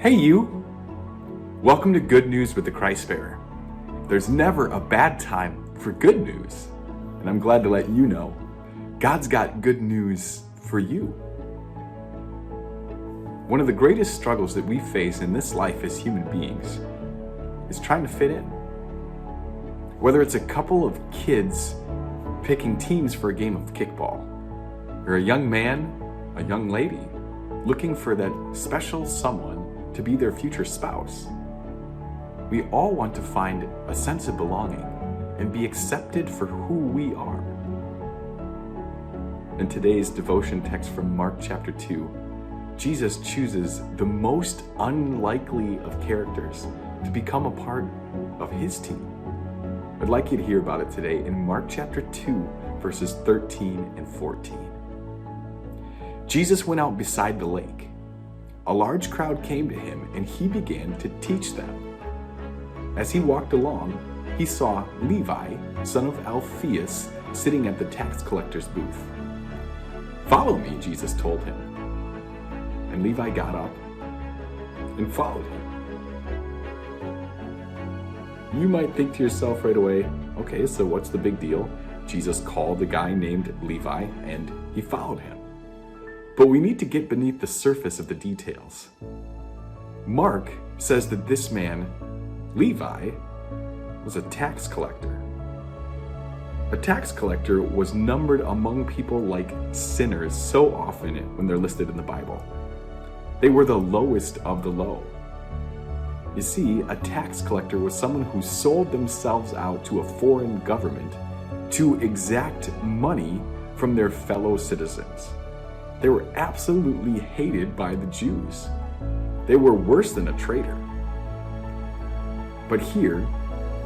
Hey you! Welcome to Good News with the Christ Bearer. There's never a bad time for good news, and I'm glad to let you know God's got good news for you. One of the greatest struggles that we face in this life as human beings is trying to fit in. Whether it's a couple of kids picking teams for a game of kickball, or a young man, a young lady, looking for that special someone to be their future spouse. We all want to find a sense of belonging and be accepted for who we are. In today's devotion text from Mark chapter 2, Jesus chooses the most unlikely of characters to become a part of his team. I'd like you to hear about it today in Mark chapter 2, verses 13 and 14. Jesus went out beside the lake. A large crowd came to him, and he began to teach them. As he walked along, he saw Levi, son of Alphaeus, sitting at the tax collector's booth. "Follow me," Jesus told him. And Levi got up and followed him. You might think to yourself right away, okay, so what's the big deal? Jesus called a guy named Levi, and he followed him. But we need to get beneath the surface of the details. Mark says that this man, Levi, was a tax collector. A tax collector was numbered among people like sinners so often when they're listed in the Bible. They were the lowest of the low. You see, a tax collector was someone who sold themselves out to a foreign government to exact money from their fellow citizens. They were absolutely hated by the Jews. They were worse than a traitor. But here,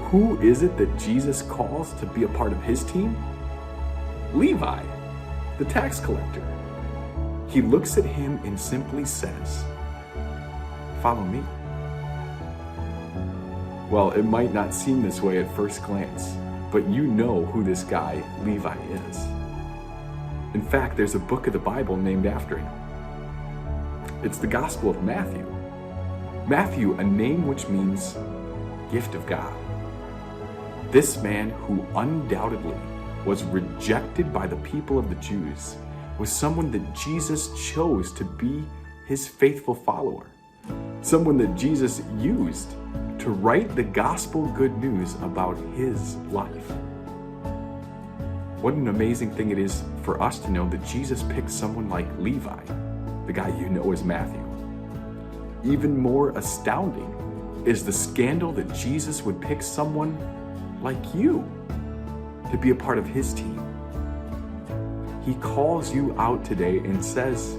who is it that Jesus calls to be a part of his team? Levi, the tax collector. He looks at him and simply says, "Follow me." Well, it might not seem this way at first glance, but you know who this guy, Levi, is. In fact, there's a book of the Bible named after him. It's the Gospel of Matthew. Matthew, a name which means gift of God. This man, who undoubtedly was rejected by the people of the Jews, was someone that Jesus chose to be his faithful follower. Someone that Jesus used to write the gospel good news about his life. What an amazing thing it is for us to know that Jesus picked someone like Levi, the guy you know as Matthew. Even more astounding is the scandal that Jesus would pick someone like you to be a part of his team. He calls you out today and says,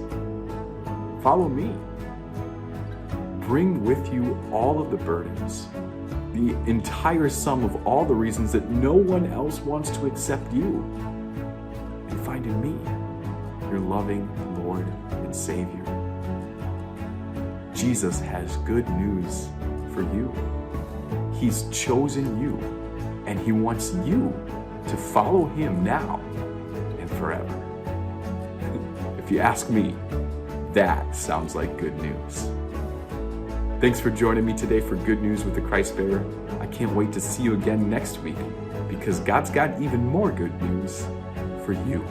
"Follow me." Bring with you all of the burdens, the entire sum of all the reasons that no one else wants to accept you, and find in me your loving Lord and Savior. Jesus has good news for you. He's chosen you, and he wants you to follow him now and forever. If you ask me, that sounds like good news. Thanks for joining me today for Good News with the Christ Bearer. I can't wait to see you again next week, because God's got even more good news for you.